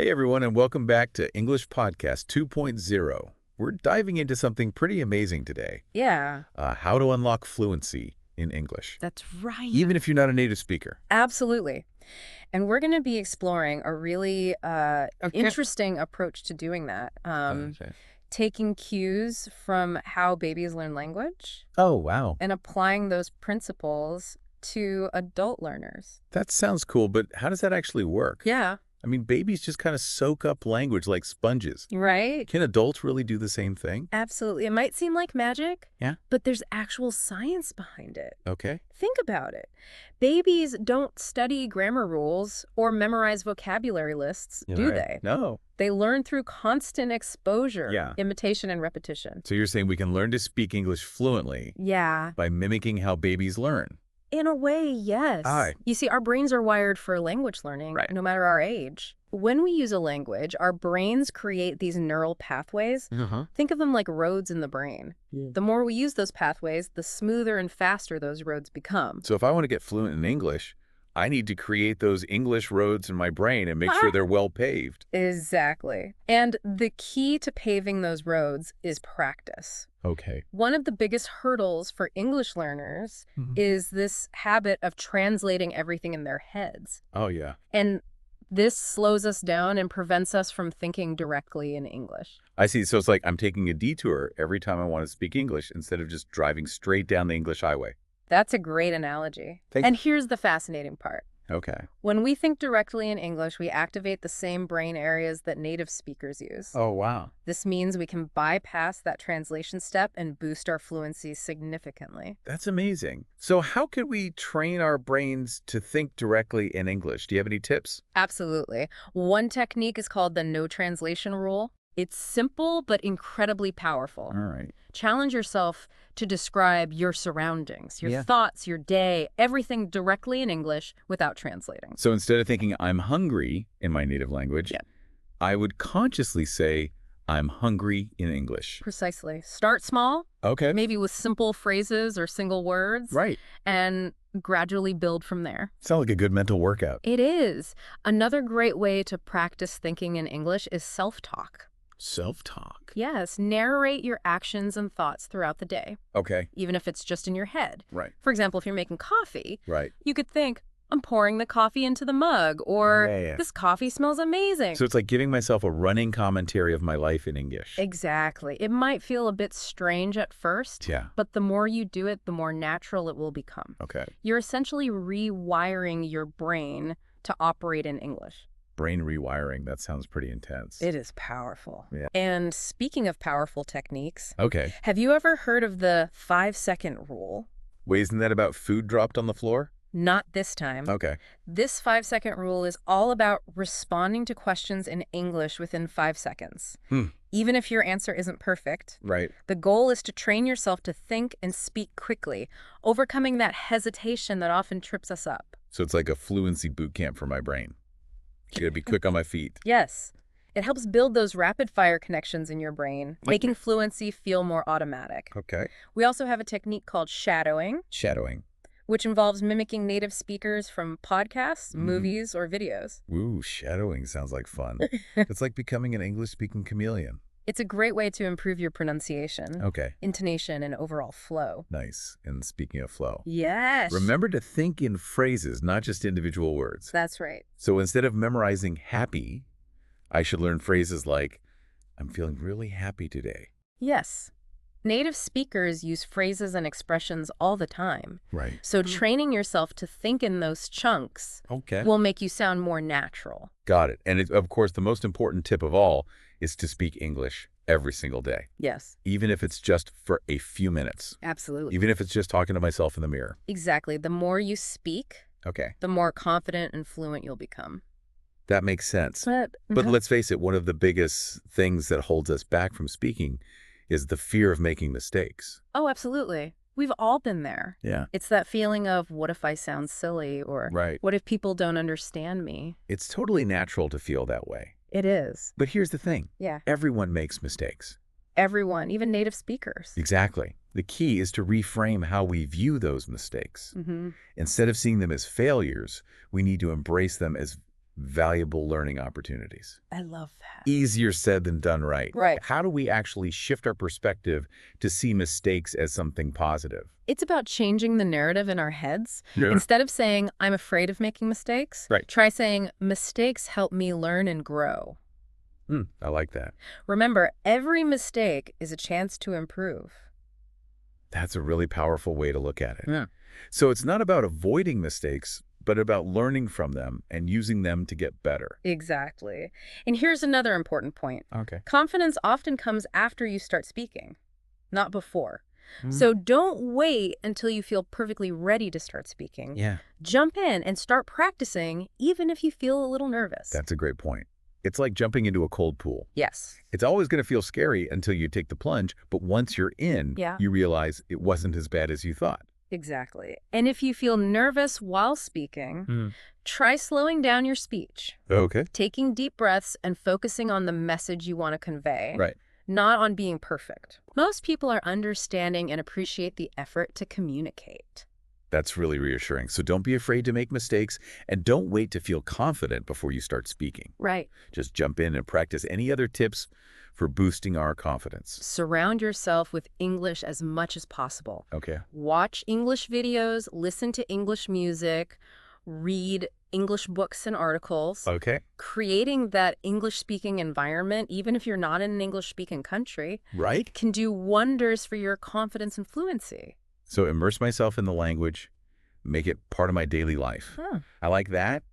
Hey everyone, and welcome back to English Podcast 2.0. We're diving into something pretty amazing today. Yeah, How to unlock fluency in English, that's right. even if you're not a native speaker. Absolutely. And we're going to be exploring a really interesting approach to doing that. Okay. Taking cues from how babies learn language Oh, wow. and applying those principles to adult learners. That sounds cool, but how does that actually work? Yeah. I mean, babies just kind of soak up language like sponges. Right? Can adults really do the same thing? Absolutely. It might seem like magic, Yeah. but there's actual science behind it. Okay. Think about it. Babies don't study grammar rules or memorize vocabulary lists, do Right. they? No. They learn through constant exposure, Yeah. imitation, and repetition. So you're saying we can learn to speak English fluently Yeah. by mimicking how babies learn? In a way, yes. Aye. You see, our brains are wired for language learning, Right. no matter our age. When we use a language, our brains create these neural pathways. Uh-huh. Think of them like roads in the brain. Yeah. The more we use those pathways, the smoother and faster those roads become. So if I want to get fluent in English, I need to create those English roads in my brain and make sure they're well paved. Exactly. And the key to paving those roads is practice. Okay. One of the biggest hurdles for English learners Mhm. is this habit of translating everything in their heads. Oh, yeah. And this slows us down and prevents us from thinking directly in English. I see. So it's like I'm taking a detour every time I want to speak English instead of just driving straight down the English highway. That's a great analogy. Thank And here's the fascinating part. Okay. When we think directly in English, we activate the same brain areas that native speakers use. Oh, wow. This means we can bypass that translation step and boost our fluency significantly. That's amazing. So how could we train our brains to think directly in English? Do you have any tips? Absolutely. One technique is called the no translation rule. It's simple but incredibly powerful. All right. Challenge yourself to describe your surroundings, your Yeah. thoughts, your day, everything directly in English without translating. So instead of thinking I'm hungry in my native language, Yeah. I would consciously say I'm hungry in English. Precisely. Start small, Okay. maybe with simple phrases or single words, Right. and gradually build from there. Sounds like a good mental workout. It is. Another great way to practice thinking in English is self-talk. Self-talk. Yes, narrate your actions and thoughts throughout the day, Okay. even if it's just in your head. Right. For example, if you're making coffee, Right. you could think, I'm pouring the coffee into the mug, or Yeah. this coffee smells amazing. So it's like giving myself a running commentary of my life in English. Exactly. It might feel a bit strange at first, Yeah. but the more you do it, the more natural it will become. Okay. You're essentially rewiring your brain to operate in English. Brain rewiring. That sounds pretty intense. It is powerful. Yeah. And speaking of powerful techniques, Okay. have you ever heard of the 5-second rule? Wait, isn't that about food dropped on the floor? Not this time. Okay. This 5-second rule is all about responding to questions in English within 5 seconds. Even if your answer isn't perfect, Right. the goal is to train yourself to think and speak quickly, overcoming that hesitation that often trips us up. So it's like a fluency boot camp for my brain. You gotta be quick on my feet. Yes. It helps build those rapid-fire connections in your brain, Like- making fluency feel more automatic. Okay. We also have a technique called shadowing, Shadowing. which involves mimicking native speakers from podcasts, Mhm. movies, or videos. Ooh, shadowing sounds like fun. It's like becoming an English-speaking chameleon. It's a great way to improve your pronunciation, Okay. intonation, and overall flow. Nice. And speaking of flow, Yes. remember to think in phrases, not just individual words. That's right. So instead of memorizing happy, I should learn phrases like, I'm feeling really happy today. Yes. Native speakers use phrases and expressions all the time. Right. So training yourself to think in those chunks Okay. will make you sound more natural. Got it. And of course, the most important tip of all is to speak English every single day, Yes, even if it's just for a few minutes, absolutely. even if it's just talking to myself in the mirror. Exactly. The more you speak, Okay. the more confident and fluent you'll become. That makes sense. But But let's face it, one of the biggest things that holds us back from speaking is the fear of making mistakes. oh, absolutely. We've all been there. Yeah. It's that feeling of, what if I sound silly? Or Right. what if people don't understand me? It's totally natural to feel that way. It is. But here's the thing. Yeah. Everyone makes mistakes. Everyone, even native speakers. Exactly. The key is to reframe how we view those mistakes. Mm-hmm. Instead of seeing them as failures, we need to embrace them as valuable learning opportunities. I love that. Easier said than done, right? Right. How do we actually shift our perspective to see mistakes as something positive? It's about changing the narrative in our heads. Yeah. Instead of saying, I'm afraid of making mistakes, Right. try saying, mistakes help me learn and grow. I like that. Remember, every mistake is a chance to improve. That's a really powerful way to look at it. Yeah. So it's not about avoiding mistakes, but about learning from them and using them to get better. Exactly. And here's another important point. Okay. Confidence often comes after you start speaking, not before. So don't wait until you feel perfectly ready to start speaking. Yeah. Jump in and start practicing, even if you feel a little nervous. That's a great point. It's like jumping into a cold pool. Yes. It's always going to feel scary until you take the plunge, but once you're in, Yeah. you realize it wasn't as bad as you thought. Exactly. And if you feel nervous while speaking, try slowing down your speech, Okay. taking deep breaths and focusing on the message you want to convey, Right. not on being perfect. Most people are understanding and appreciate the effort to communicate. That's really reassuring. So don't be afraid to make mistakes and don't wait to feel confident before you start speaking. Right. Just jump in and practice any other tips for boosting our confidence. Surround yourself with English as much as possible. Okay. Watch English videos, listen to English music, read English books and articles. Okay. Creating that English-speaking environment, even if you're not in an English-speaking country, Right? can do wonders for your confidence and fluency. So immerse myself in the language, make it part of my daily life. I like that,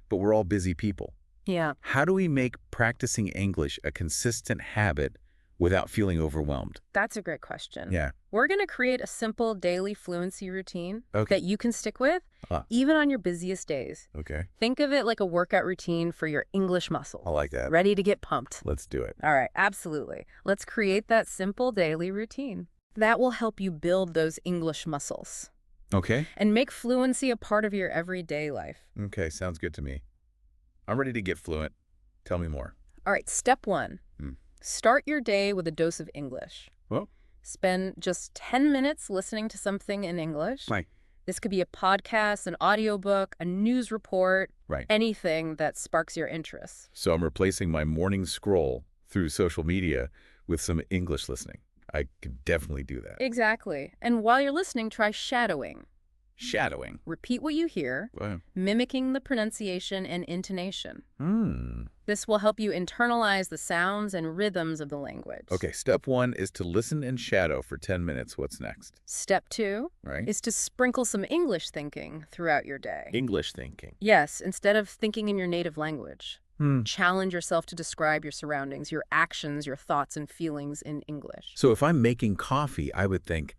but we're all busy people. Yeah. How do we make practicing English a consistent habit without feeling overwhelmed? That's a great question. Yeah. We're going to create a simple daily fluency routine Okay. that you can stick with, even on your busiest days. Okay. Think of it like a workout routine for your English muscles. I like that. Ready to get pumped. Let's do it. All right, absolutely. Let's create that simple daily routine. That will help you build those English muscles Okay. and make fluency a part of your everyday life. Okay. Sounds good to me. I'm ready to get fluent. Tell me more. All right, step 1. Start your day with a dose of English. Well, Spend just 10 minutes listening to something in English. right. This could be a podcast, an audiobook, a news report, Right. anything that sparks your interest. So I'm replacing my morning scroll through social media with some English listening. I could definitely do that. Exactly. And while you're listening, try shadowing. Shadowing. Repeat what you hear, Wow. mimicking the pronunciation and intonation. Hmm. This will help you internalize the sounds and rhythms of the language. Okay, step 1 is to listen and shadow for 10 minutes. What's next? Step 2 Right? is to sprinkle some English thinking throughout your day. English thinking. Yes, instead of thinking in your native language. Hmm. Challenge yourself to describe your surroundings, your actions, your thoughts and feelings in English. So if I'm making coffee, I would think,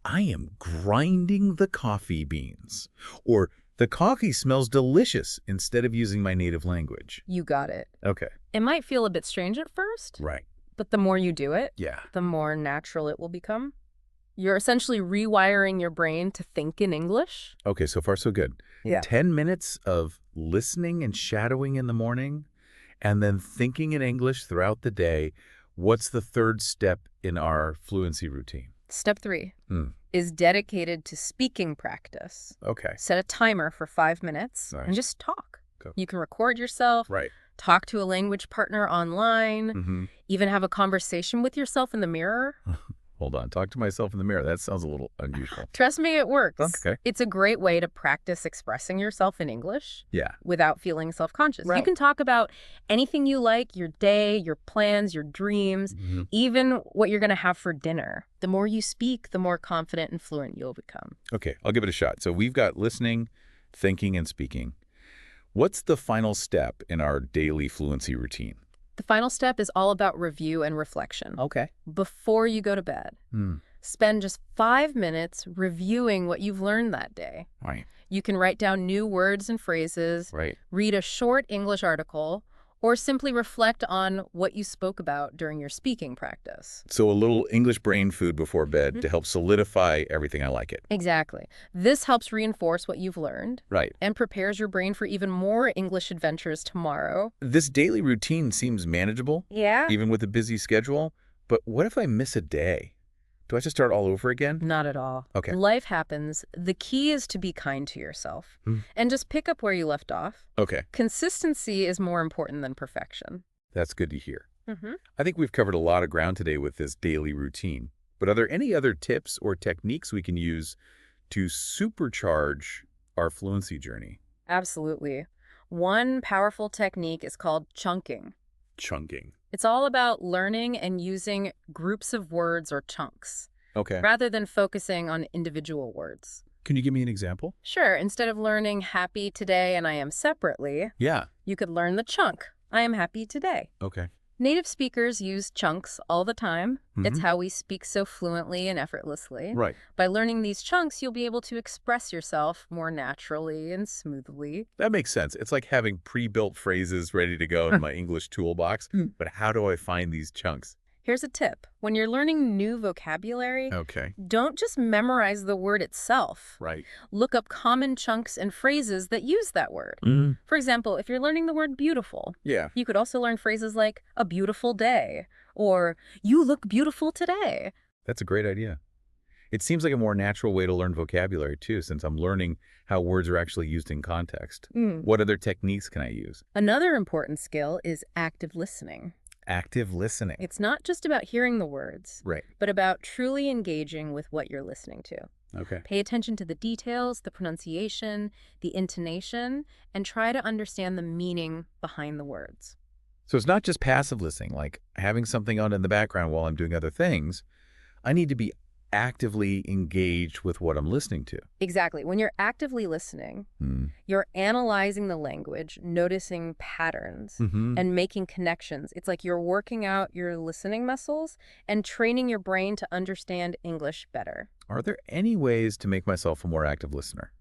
I am grinding the coffee beans. Or the coffee smells delicious instead of using my native language. You got it. Okay. It might feel a bit strange at first, Right. but the more you do it, Yeah. the more natural it will become. You're essentially rewiring your brain to think in English. Okay, so far so good. Yeah. 10 minutes of listening and shadowing in the morning and then thinking in English throughout the day. What's the third step in our fluency routine? Step 3 is dedicated to speaking practice. Okay. Set a timer for 5 minutes Nice. and just talk. Go. You can record yourself, Right. talk to a language partner online, even have a conversation with yourself in the mirror. Hold on. Talk to myself in the mirror. That sounds a little unusual. Trust me, it works. Okay. It's a great way to practice expressing yourself in English Yeah. without feeling self-conscious. You Right. can talk about anything you like, your day, your plans, your dreams, even what you're going to have for dinner. The more you speak, the more confident and fluent you'll become. Okay. I'll give it a shot. So we've got listening, thinking, and speaking. What's the final step in our daily fluency routine? The final step is all about review and reflection. Okay. Before you go to bed, spend just 5 minutes reviewing what you've learned that day. Right. You can write down new words and phrases, Right. read a short English article, or simply reflect on what you spoke about during your speaking practice. So a little English brain food before bed to help solidify everything. I like it. Exactly. This helps reinforce what you've learned Right. and prepares your brain for even more English adventures tomorrow. This daily routine seems manageable, Yeah. even with a busy schedule. But what if I miss a day? Do I have to start all over again? Not at all. Okay. Life happens. The key is to be kind to yourself and just pick up where you left off. Okay. Consistency is more important than perfection. That's good to hear. Mm-hmm. I think we've covered a lot of ground today with this daily routine. But are there any other tips or techniques we can use to supercharge our fluency journey? Absolutely. One powerful technique is called chunking. Chunking. It's all about learning and using groups of words or chunks, Okay. rather than focusing on individual words. Can you give me an example? Sure, instead of learning happy today and I am separately, Yeah. you could learn the chunk, I am happy today. Okay. Native speakers use chunks all the time. It's Mhm. how we speak so fluently and effortlessly. Right. By learning these chunks, you'll be able to express yourself more naturally and smoothly. That makes sense. It's like having pre-built phrases ready to go in my English toolbox. But how do I find these chunks? Here's a tip. When you're learning new vocabulary, Okay. don't just memorize the word itself. Right. Look up common chunks and phrases that use that word. For example, if you're learning the word beautiful, Yeah. you could also learn phrases like a beautiful day or you look beautiful today. That's a great idea. It seems like a more natural way to learn vocabulary, too, since I'm learning how words are actually used in context. What other techniques can I use? Another important skill is active listening. Active listening. It's not just about hearing the words, Right. but about truly engaging with what you're listening to. Okay. Pay attention to the details, the pronunciation, the intonation, and try to understand the meaning behind the words. So it's not just passive listening, like having something on in the background while I'm doing other things. I need to be actively engaged with what I'm listening to. Exactly. When you're actively listening, you're analyzing the language, noticing patterns, and making connections. It's like you're working out your listening muscles and training your brain to understand English better. Are there any ways to make myself a more active listener?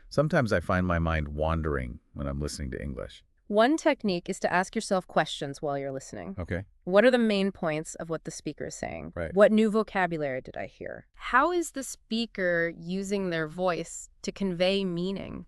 Sometimes I find my mind wandering when I'm listening to English. One technique is to ask yourself questions while you're listening. Okay. What are the main points of what the speaker is saying? Right. What new vocabulary did I hear? How is the speaker using their voice to convey meaning?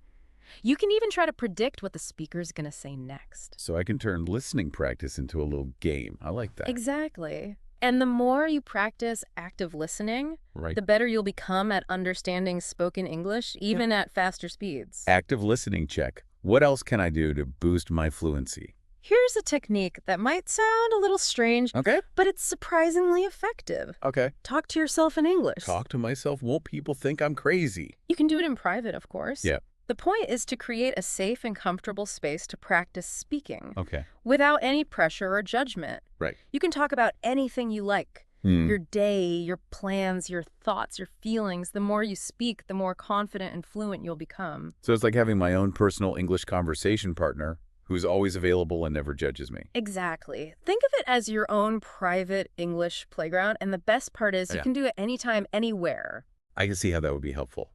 You can even try to predict what the speaker is going to say next. So I can turn listening practice into a little game. I like that. Exactly. And the more you practice active listening, Right. the better you'll become at understanding spoken English, even at faster speeds. Active listening check. What else can I do to boost my fluency? Here's a technique that might sound a little strange, Okay. but it's surprisingly effective. Okay. Talk to yourself in English. Talk to myself. Won't people think I'm crazy? You can do it in private, of course. Yeah. The point is to create a safe and comfortable space to practice speaking Okay. without any pressure or judgment. Right. You can talk about anything you like. Your day, your plans, your thoughts, your feelings. The more you speak, the more confident and fluent you'll become. So it's like having my own personal English conversation partner who's always available and never judges me. Exactly. Think of it as your own private English playground, and the best part is you Yeah. can do it anytime, anywhere. I can see how that would be helpful.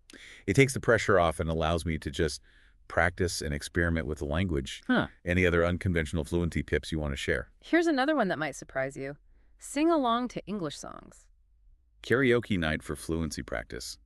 It takes the pressure off and allows me to just practice and experiment with the language. Any other unconventional fluency tips you want to share? Here's another one that might surprise you. Sing along to English songs. Karaoke night for fluency practice.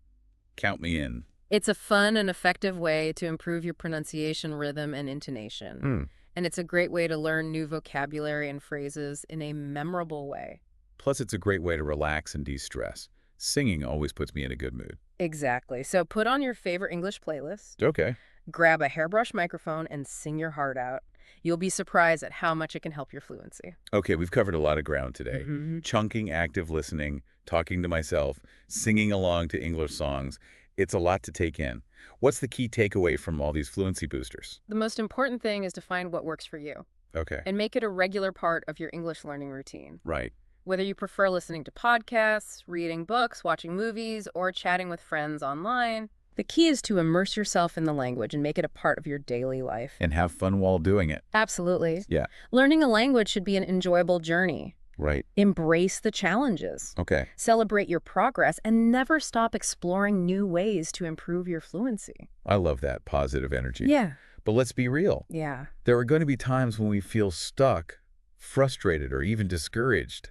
Count me in. It's a fun and effective way to improve your pronunciation, rhythm, and intonation. And it's a great way to learn new vocabulary and phrases in a memorable way. Plus, it's a great way to relax and de-stress. Singing always puts me in a good mood. Exactly. So put on your favorite English playlist, Okay. grab a hairbrush microphone, and sing your heart out. You'll be surprised at how much it can help your fluency. Okay, we've covered a lot of ground today. Chunking, active listening, talking to myself, singing along to English songs. It's a lot to take in. What's the key takeaway from all these fluency boosters? The most important thing is to find what works for you Okay. and make it a regular part of your English learning routine. Right. Whether you prefer listening to podcasts, reading books, watching movies, or chatting with friends online, the key is to immerse yourself in the language and make it a part of your daily life. And have fun while doing it. Absolutely. Yeah. Learning a language should be an enjoyable journey. Right. Embrace the challenges. Okay. Celebrate your progress and never stop exploring new ways to improve your fluency. I love that positive energy. Yeah. But let's be real. Yeah. There are going to be times when we feel stuck, frustrated, or even discouraged.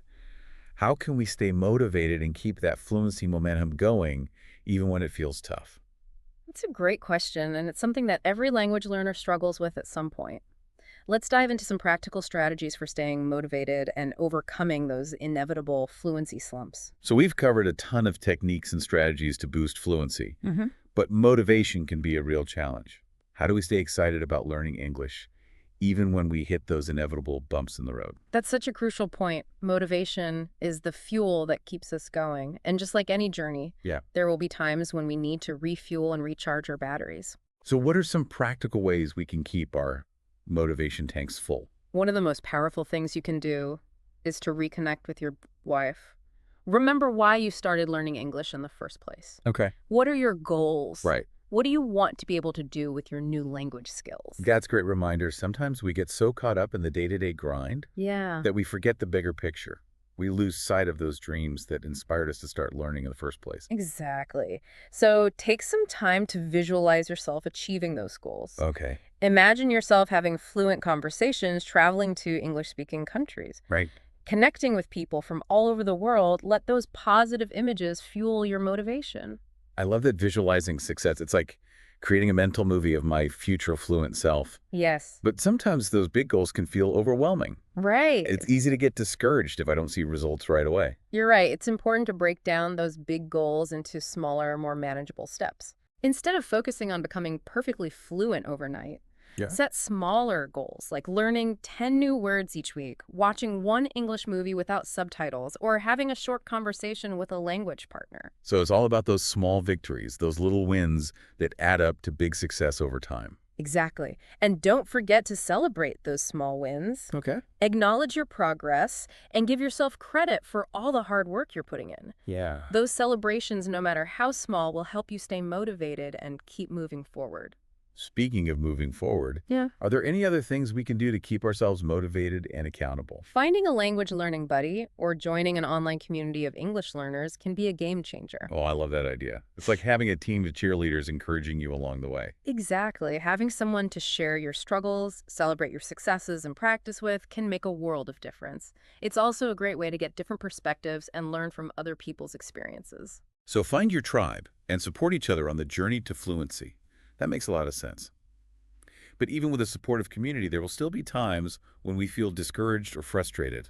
How can we stay motivated and keep that fluency momentum going even when it feels tough? That's a great question, and it's something that every language learner struggles with at some point. Let's dive into some practical strategies for staying motivated and overcoming those inevitable fluency slumps. So we've covered a ton of techniques and strategies to boost fluency, Hmm. but motivation can be a real challenge. How do we stay excited about learning English, even when we hit those inevitable bumps in the road? That's such a crucial point. Motivation is the fuel that keeps us going. And just like any journey, Yeah. there will be times when we need to refuel and recharge our batteries. So what are some practical ways we can keep our motivation tanks full? One of the most powerful things you can do is to reconnect with your wife. Remember why you started learning English in the first place. Okay. What are your goals? Right. What do you want to be able to do with your new language skills? That's great reminder. Sometimes we get so caught up in the day-to-day grind Yeah. that we forget the bigger picture. We lose sight of those dreams that inspired us to start learning in the first place. Exactly. So take some time to visualize yourself achieving those goals. Okay. Imagine yourself having fluent conversations traveling to English-speaking countries. Right. Connecting with people from all over the world, let those positive images fuel your motivation. I love that visualizing success. It's like creating a mental movie of my future fluent self. Yes. But sometimes those big goals can feel overwhelming. Right. It's easy to get discouraged if I don't see results right away. You're right. It's important to break down those big goals into smaller, more manageable steps. Instead of focusing on becoming perfectly fluent overnight, Yeah. set smaller goals like learning 10 new words each week, watching one English movie without subtitles, or having a short conversation with a language partner. So it's all about those small victories, those little wins that add up to big success over time. Exactly. And don't forget to celebrate those small wins. Okay. Acknowledge your progress and give yourself credit for all the hard work you're putting in. Yeah. Those celebrations, no matter how small, will help you stay motivated and keep moving forward. Speaking of moving forward, Yeah. are there any other things we can do to keep ourselves motivated and accountable? Finding a language learning buddy or joining an online community of English learners can be a game changer. Oh, I love that idea. It's like having a team of cheerleaders encouraging you along the way. Exactly. Having someone to share your struggles, celebrate your successes, and practice with can make a world of difference. It's also a great way to get different perspectives and learn from other people's experiences. So find your tribe and support each other on the journey to fluency. That makes a lot of sense. But even with a supportive community, there will still be times when we feel discouraged or frustrated.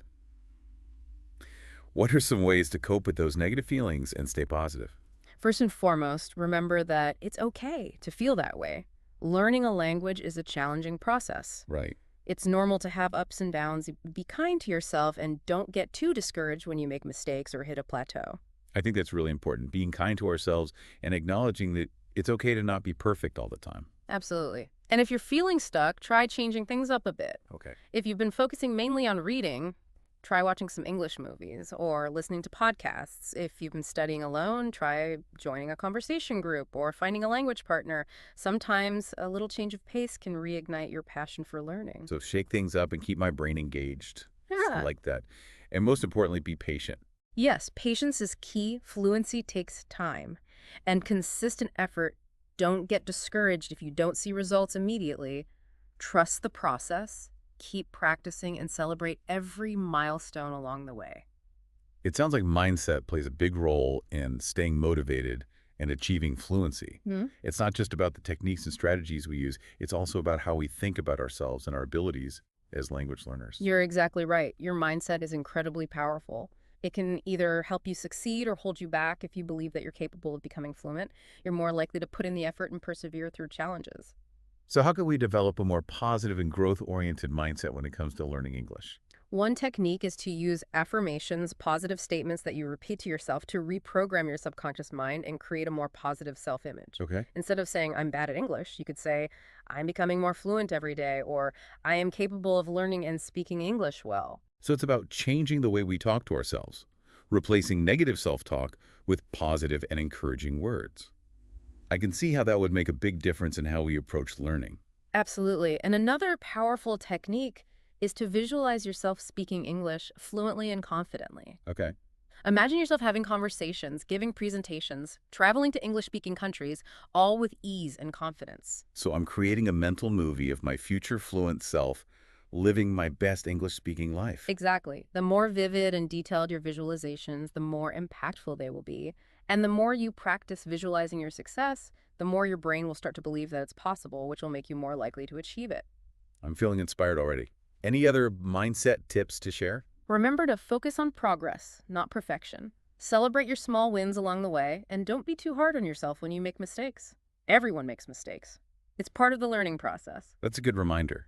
What are some ways to cope with those negative feelings and stay positive? First and foremost, remember that it's okay to feel that way. Learning a language is a challenging process. Right. It's normal to have ups and downs. Be kind to yourself and don't get too discouraged when you make mistakes or hit a plateau. I think that's really important, being kind to ourselves and acknowledging that it's okay to not be perfect all the time. Absolutely. And if you're feeling stuck, try changing things up a bit. Okay. If you've been focusing mainly on reading, try watching some English movies or listening to podcasts. If you've been studying alone, try joining a conversation group or finding a language partner. Sometimes a little change of pace can reignite your passion for learning. So shake things up and keep my brain engaged. I Yeah. like that. And most importantly, be patient. Yes, patience is key. Fluency takes time. And consistent effort. Don't get discouraged if you don't see results immediately. Trust the process. Keep practicing and celebrate every milestone along the way. It sounds like mindset plays a big role in staying motivated and achieving fluency. Hmm? It's not just about the techniques and strategies we use, it's also about how we think about ourselves and our abilities as language learners. You're exactly right. Your mindset is incredibly powerful. It can either help you succeed or hold you back if you believe that you're capable of becoming fluent. You're more likely to put in the effort and persevere through challenges. So how can we develop a more positive and growth-oriented mindset when it comes to learning English? One technique is to use affirmations, positive statements that you repeat to yourself to reprogram your subconscious mind and create a more positive self-image. Okay. Instead of saying, I'm bad at English, you could say, I'm becoming more fluent every day, or I am capable of learning and speaking English well. So it's about changing the way we talk to ourselves, replacing negative self-talk with positive and encouraging words. I can see how that would make a big difference in how we approach learning. Absolutely. And another powerful technique is to visualize yourself speaking English fluently and confidently. Okay. Imagine yourself having conversations, giving presentations, traveling to English-speaking countries, all with ease and confidence. So I'm creating a mental movie of my future fluent self living my best English-speaking life. Exactly. The more vivid and detailed your visualizations, the more impactful they will be. And the more you practice visualizing your success, the more your brain will start to believe that it's possible, which will make you more likely to achieve it. I'm feeling inspired already. Any other mindset tips to share? Remember to focus on progress, not perfection. Celebrate your small wins along the way, and don't be too hard on yourself when you make mistakes. Everyone makes mistakes. It's part of the learning process. That's a good reminder.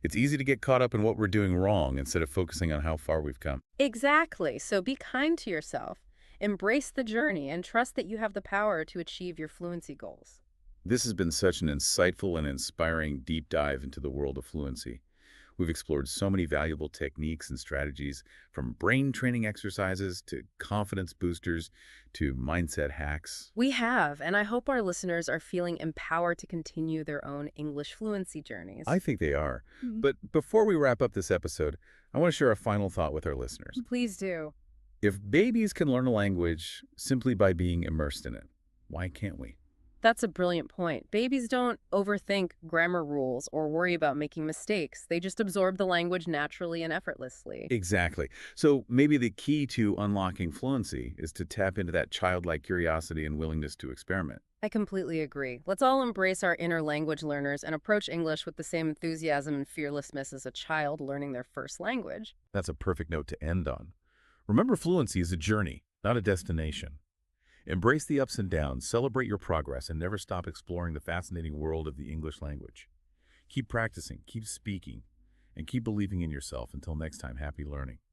It's easy to get caught up in what we're doing wrong instead of focusing on how far we've come. Exactly. So be kind to yourself. Embrace the journey and trust that you have the power to achieve your fluency goals. This has been such an insightful and inspiring deep dive into the world of fluency. We've explored so many valuable techniques and strategies, from brain training exercises to confidence boosters to mindset hacks. We have, and I hope our listeners are feeling empowered to continue their own English fluency journeys. I think they are. Mhm. But before we wrap up this episode, I want to share a final thought with our listeners. Please do. If babies can learn a language simply by being immersed in it, why can't we? That's a brilliant point. Babies don't overthink grammar rules or worry about making mistakes. They just absorb the language naturally and effortlessly. Exactly. So maybe the key to unlocking fluency is to tap into that childlike curiosity and willingness to experiment. I completely agree. Let's all embrace our inner language learners and approach English with the same enthusiasm and fearlessness as a child learning their first language. That's a perfect note to end on. Remember, fluency is a journey, not a destination. Embrace the ups and downs, celebrate your progress, and never stop exploring the fascinating world of the English language. Keep practicing, keep speaking, and keep believing in yourself. Until next time, happy learning.